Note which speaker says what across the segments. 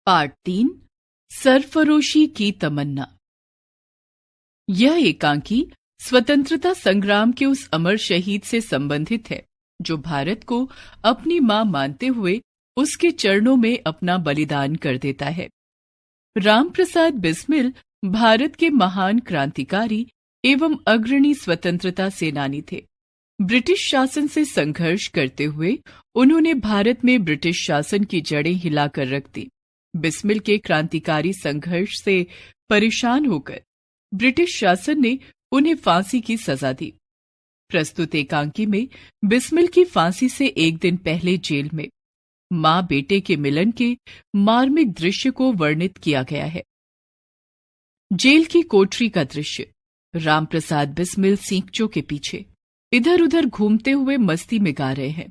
Speaker 1: Part 3 सरफरोशी की तमन्ना। यह एकांकी स्वतंत्रता संग्राम के उस अमर शहीद से संबंधित है जो भारत को अपनी मां मानते हुए उसके चरणों में अपना बलिदान कर देता है। रामप्रसाद बिस्मिल भारत के महान क्रांतिकारी एवं अग्रणी स्वतंत्रता सेनानी थे। ब्रिटिश शासन से संघर्ष करते हुए उन्होंने भारत में ब्रिटिश शासन की जड़ें हिलाकर रख दी। बिस्मिल के क्रांतिकारी संघर्ष से परेशान होकर ब्रिटिश शासन ने उन्हें फांसी की सजा दी। प्रस्तुत एकांकी में बिस्मिल की फांसी से एक दिन पहले जेल में मां बेटे के मिलन के मार्मिक दृश्य को वर्णित किया गया है। जेल की कोठरी का दृश्य। रामप्रसाद बिस्मिल सींकचों के पीछे इधर उधर घूमते हुए मस्ती में गा रहे हैं।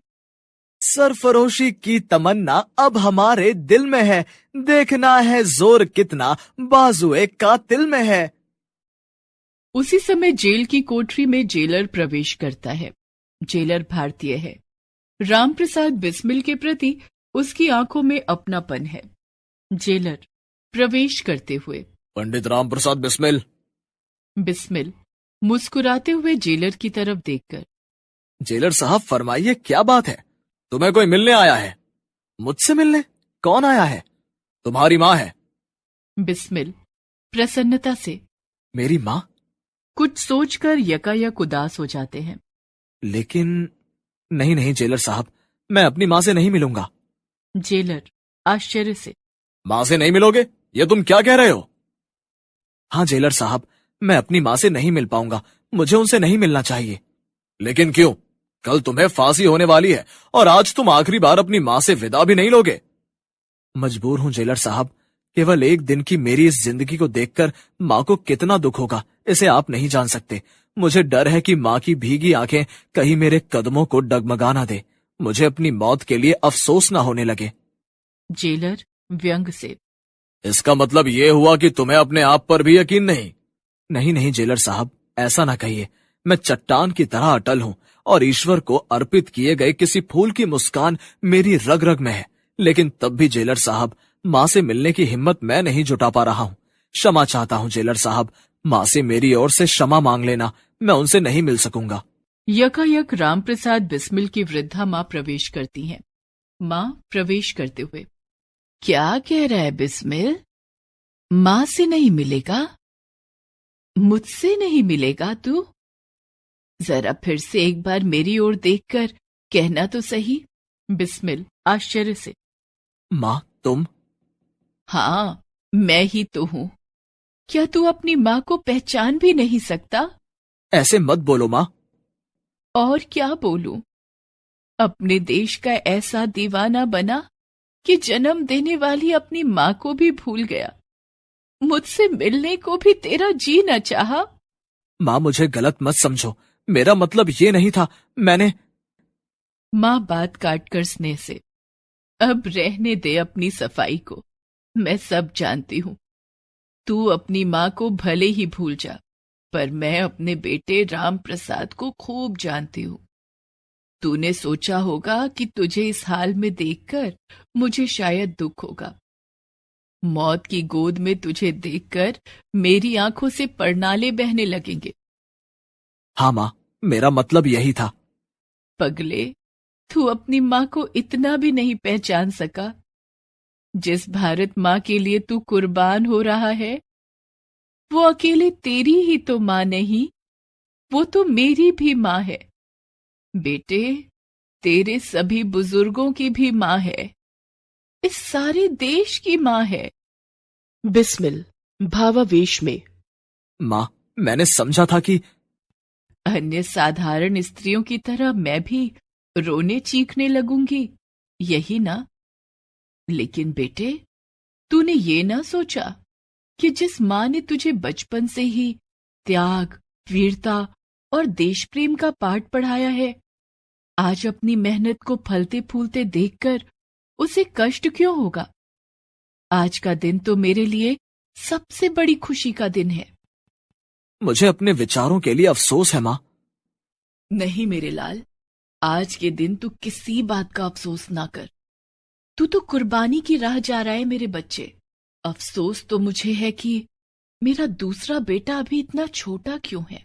Speaker 2: सरफरोशी की तमन्ना अब हमारे दिल में है, देखना है जोर कितना बाजुए कातिल में है।
Speaker 1: उसी समय जेल की कोठरी में जेलर प्रवेश करता है। जेलर भारतीय है। रामप्रसाद बिस्मिल के प्रति उसकी आंखों में अपनापन है। जेलर प्रवेश करते हुए,
Speaker 2: पंडित रामप्रसाद बिस्मिल।
Speaker 1: बिस्मिल मुस्कुराते हुए जेलर की तरफ देखकर,
Speaker 2: जेलर साहब फरमाइए, क्या बात है? तुम्हें कोई मिलने आया है? मुझसे मिलने? कौन आया है? तुम्हारी माँ है।
Speaker 1: बिस्मिल प्रसन्नता से,
Speaker 2: मेरी माँ?
Speaker 1: कुछ सोचकर यकायक उदास हो जाते हैं।
Speaker 2: लेकिन नहीं नहीं जेलर साहब, मैं अपनी माँ से नहीं मिलूंगा।
Speaker 1: जेलर आश्चर्य से,
Speaker 2: माँ से नहीं मिलोगे? ये तुम क्या कह रहे हो? हाँ जेलर साहब, मैं अपनी माँ से नहीं मिल पाऊंगा, मुझे उनसे नहीं मिलना चाहिए। लेकिन क्यों? कल तुम्हें फांसी होने वाली है और आज तुम आखिरी बार अपनी माँ से विदा भी नहीं लोगे। मजबूर हूं जेलर साहब, केवल एक दिन की मेरी इस जिंदगी को देखकर माँ को कितना दुख होगा, इसे आप नहीं जान सकते। मुझे डर है कि माँ की भीगी आंखें कहीं मेरे कदमों को डगमगा ना दे, मुझे अपनी मौत के लिए अफसोस ना होने लगे।
Speaker 1: जेलर व्यंग से,
Speaker 2: इसका मतलब ये हुआ कि तुम्हें अपने आप पर भी यकीन नहीं? नहीं नहीं जेलर साहब, ऐसा ना कहिए। मैं चट्टान की तरह अटल हूं और ईश्वर को अर्पित किए गए किसी फूल की मुस्कान मेरी रग रग में है। लेकिन तब भी जेलर साहब, माँ से मिलने की हिम्मत मैं नहीं जुटा पा रहा हूं। क्षमा चाहता हूं जेलर साहब, माँ से मेरी ओर से क्षमा मांग लेना, मैं उनसे नहीं मिल सकूंगा।
Speaker 1: यकायक रामप्रसाद बिस्मिल की वृद्धा माँ प्रवेश करती हैं। माँ प्रवेश करते हुए, क्या कह रहा है बिस्मिल? माँ से नहीं मिलेगा? मुझसे नहीं मिलेगा तू? जरा फिर से एक बार मेरी ओर देखकर कहना तो सही। बिस्मिल आश्चर्य से,
Speaker 2: माँ तुम?
Speaker 1: हाँ, मैं ही तो हूँ। क्या तू अपनी माँ को पहचान भी नहीं सकता?
Speaker 2: ऐसे मत बोलो माँ।
Speaker 1: और क्या बोलूं? अपने देश का ऐसा दीवाना बना कि जन्म देने वाली अपनी माँ को भी भूल गया। मुझसे मिलने को भी तेरा जी न चाहा।
Speaker 2: माँ मुझे गलत मत समझो, मेरा मतलब ये नहीं था। मैंने
Speaker 1: माँ बात काटकर स्नेह से, अब रहने दे अपनी सफाई को, मैं सब जानती हूँ। तू अपनी माँ को भले ही भूल जा, पर मैं अपने बेटे राम प्रसाद को खूब जानती हूँ। तूने सोचा होगा कि तुझे इस हाल में देखकर मुझे शायद दुख होगा। मौत की गोद में तुझे देखकर मेरी आंखों से परनाले बहने लगेंगे।
Speaker 2: हाँ माँ, मेरा मतलब यही था।
Speaker 1: पगले, तू अपनी माँ को इतना भी नहीं पहचान सका। जिस भारत माँ के लिए तू कुर्बान हो रहा है, वो अकेले तेरी ही तो माँ नहीं, वो तो मेरी भी माँ है। बेटे, तेरे सभी बुजुर्गों की भी माँ है, इस सारे देश की माँ है। बिस्मिल भावावेश में,
Speaker 2: माँ मैंने समझा था कि
Speaker 1: अन्य साधारण स्त्रियों की तरह मैं भी रोने चीखने लगूंगी, यही ना? लेकिन बेटे, तूने ये ना सोचा कि जिस माँ ने तुझे बचपन से ही त्याग, वीरता और देश प्रेम का पाठ पढ़ाया है, आज अपनी मेहनत को फलते फूलते देखकर उसे कष्ट क्यों होगा? आज का दिन तो मेरे लिए सबसे बड़ी खुशी का दिन है।
Speaker 2: मुझे अपने विचारों के लिए अफसोस है माँ।
Speaker 1: नहीं मेरे लाल, आज के दिन तू किसी बात का अफसोस ना कर। तू तो कुर्बानी की राह जा रहा है मेरे बच्चे। अफसोस तो मुझे है कि मेरा दूसरा बेटा अभी इतना छोटा क्यों है।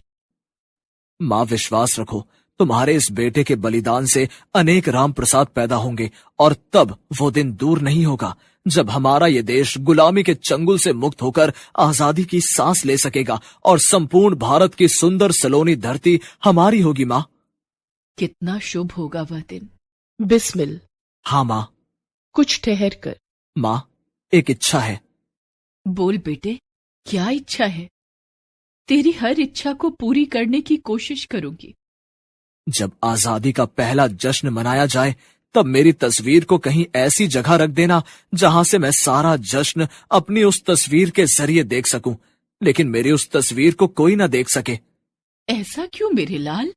Speaker 2: माँ, विश्वास रखो, तुम्हारे इस बेटे के बलिदान से अनेक राम प्रसाद पैदा होंगे और तब वो दिन दूर नहीं होगा जब हमारा ये देश गुलामी के चंगुल से मुक्त होकर आजादी की सांस ले सकेगा और संपूर्ण भारत की सुंदर सलोनी धरती हमारी होगी। माँ,
Speaker 1: कितना शुभ होगा वह दिन।
Speaker 3: बिस्मिल।
Speaker 2: हाँ माँ।
Speaker 3: कुछ ठहर कर।
Speaker 2: माँ, एक इच्छा है।
Speaker 1: बोल बेटे, क्या इच्छा है? तेरी हर इच्छा को पूरी करने की कोशिश करूंगी।
Speaker 2: जब आजादी का पहला जश्न मनाया जाए तब मेरी तस्वीर को कहीं ऐसी जगह रख देना जहां से मैं सारा जश्न अपनी उस तस्वीर के जरिए देख सकूं, लेकिन मेरी उस तस्वीर को कोई ना देख सके।
Speaker 1: ऐसा क्यों मेरे लाल?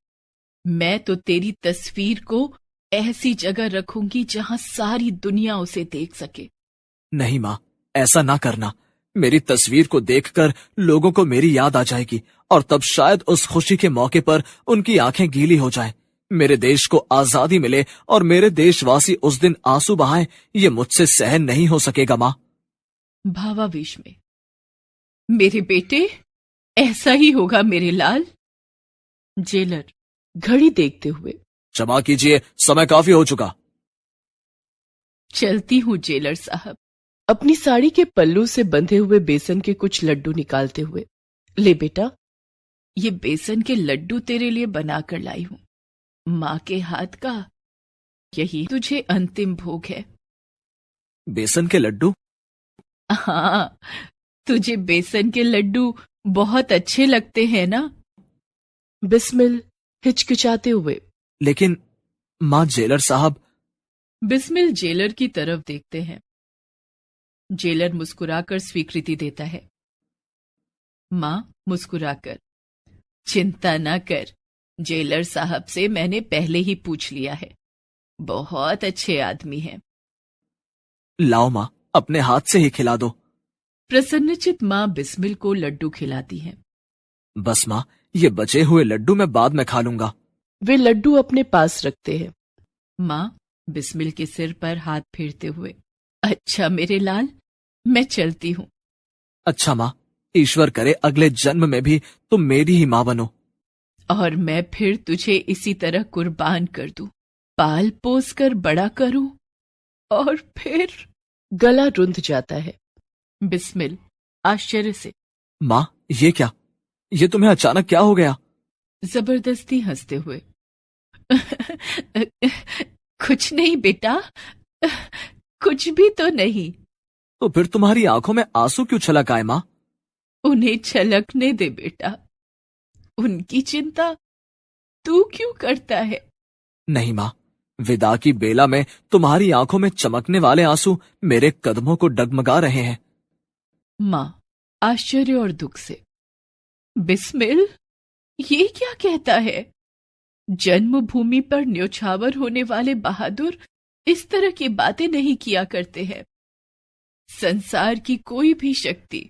Speaker 1: मैं तो तेरी तस्वीर को ऐसी जगह रखूंगी जहां सारी दुनिया उसे देख सके।
Speaker 2: नहीं माँ, ऐसा ना करना। मेरी तस्वीर को देखकर लोगों को मेरी याद आ जाएगी और तब शायद उस खुशी के मौके पर उनकी आंखें गीली हो जाएं। मेरे देश को आजादी मिले और मेरे देशवासी उस दिन आंसू बहाएं, ये मुझसे सहन नहीं हो सकेगा माँ।
Speaker 1: भावावेश में, मेरे बेटे, ऐसा ही होगा मेरे लाल।
Speaker 3: जेलर घड़ी देखते हुए,
Speaker 2: क्षमा कीजिए, समय काफी हो चुका।
Speaker 1: चलती हूँ जेलर साहब।
Speaker 3: अपनी साड़ी के पल्लू से बंधे हुए बेसन के कुछ लड्डू निकालते हुए, ले बेटा,
Speaker 1: ये बेसन के लड्डू तेरे लिए बनाकर लाई हूं। माँ के हाथ का यही तुझे अंतिम भोग है।
Speaker 2: बेसन के लड्डू?
Speaker 1: हाँ, तुझे बेसन के लड्डू बहुत अच्छे लगते हैं ना?
Speaker 3: बिस्मिल हिचकिचाते हुए,
Speaker 2: लेकिन माँ, जेलर साहब।
Speaker 1: बिस्मिल जेलर की तरफ देखते हैं। जेलर मुस्कुराकर स्वीकृति देता है। माँ मुस्कुराकर, चिंता ना कर, जेलर साहब से मैंने पहले ही पूछ लिया है, बहुत अच्छे आदमी हैं।
Speaker 2: लाओ माँ, अपने हाथ से ही खिला दो।
Speaker 1: प्रसन्नचित माँ बिस्मिल को लड्डू खिलाती हैं।
Speaker 2: बस माँ, ये बचे हुए लड्डू मैं बाद में खा लूंगा।
Speaker 3: वे लड्डू अपने पास रखते हैं।
Speaker 1: माँ बिस्मिल के सिर पर हाथ फेरते हुए, अच्छा मेरे लाल, मैं चलती हूँ।
Speaker 2: अच्छा माँ, ईश्वर करे अगले जन्म में भी तुम मेरी ही माँ बनो।
Speaker 1: और मैं फिर तुझे इसी तरह कुर्बान कर दूं, पाल पोस कर बड़ा करूं और फिर।
Speaker 3: गला रुंध जाता है।
Speaker 1: बिस्मिल आश्चर्य से,
Speaker 2: माँ, ये क्या? ये तुम्हें अचानक क्या हो गया?
Speaker 1: जबरदस्ती हंसते हुए, कुछ नहीं बेटा, कुछ भी तो नहीं।
Speaker 2: तो फिर तुम्हारी आंखों में आंसू क्यों छलक आए माँ?
Speaker 1: उन्हें छलकने दे बेटा, उनकी चिंता तू क्यों करता है?
Speaker 2: नहीं माँ, विदा की बेला में तुम्हारी आंखों में चमकने वाले आंसू मेरे कदमों को डगमगा रहे हैं।
Speaker 1: माँ आश्चर्य और दुख से, बिस्मिल ये क्या कहता है? जन्मभूमि पर न्योछावर होने वाले बहादुर इस तरह की बातें नहीं किया करते हैं। संसार की कोई भी शक्ति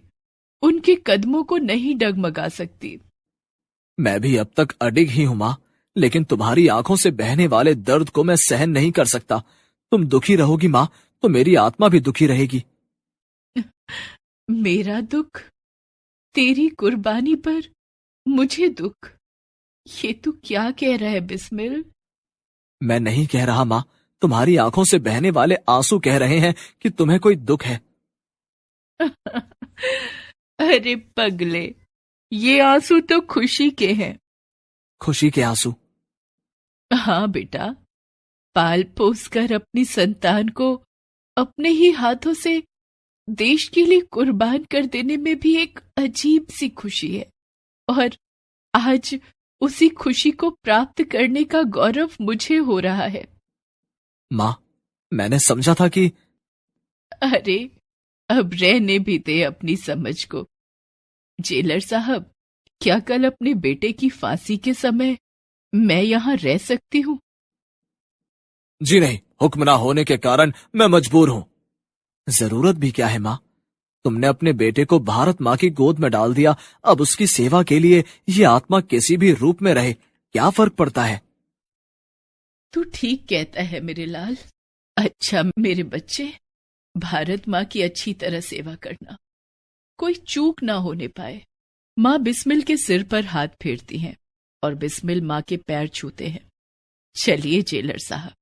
Speaker 1: उनके कदमों को नहीं डगमगा सकती।
Speaker 2: मैं भी अब तक अडिग ही हूं माँ, लेकिन तुम्हारी आंखों से बहने वाले दर्द को मैं सहन नहीं कर सकता। तुम दुखी रहोगी माँ, तो मेरी आत्मा भी दुखी रहेगी।
Speaker 1: मेरा दुख, तेरी कुर्बानी पर मुझे दुख, ये तू क्या कह रहा है बिस्मिल?
Speaker 2: मैं नहीं कह रहा माँ, तुम्हारी आंखों से बहने वाले आंसू कह रहे हैं कि तुम्हें कोई दुख है।
Speaker 1: अरे पगले, ये आंसू तो खुशी के हैं।
Speaker 2: खुशी के आंसू?
Speaker 1: हाँ बेटा, पाल पोस कर अपनी संतान को अपने ही हाथों से देश के लिए कुर्बान कर देने में भी एक अजीब सी खुशी है, और आज उसी खुशी को प्राप्त करने का गौरव मुझे हो रहा है।
Speaker 2: माँ, मैंने समझा था कि।
Speaker 1: अरे अब रहने भी दे अपनी समझ को। जेलर साहब, क्या कल अपने बेटे की फांसी के समय मैं यहां रह सकती हूँ?
Speaker 2: जी नहीं, हुक्म ना होने के कारण मैं मजबूर हूं। जरूरत भी क्या है माँ, तुमने अपने बेटे को भारत माँ की गोद में डाल दिया, अब उसकी सेवा के लिए ये आत्मा किसी भी रूप में रहे, क्या फर्क पड़ता है?
Speaker 1: तू ठीक कहता है मेरे लाल, अच्छा मेरे बच्चे, भारत माँ की अच्छी तरह सेवा करना, कोई चूक ना होने पाए। माँ बिस्मिल के सिर पर हाथ फेरती हैं और बिस्मिल माँ के पैर छूते हैं। चलिए जेलर साहब।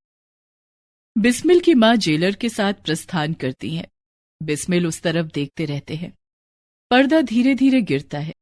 Speaker 1: बिस्मिल की माँ जेलर के साथ प्रस्थान करती हैं। बिस्मिल उस तरफ देखते रहते हैं। पर्दा धीरे धीरे गिरता है।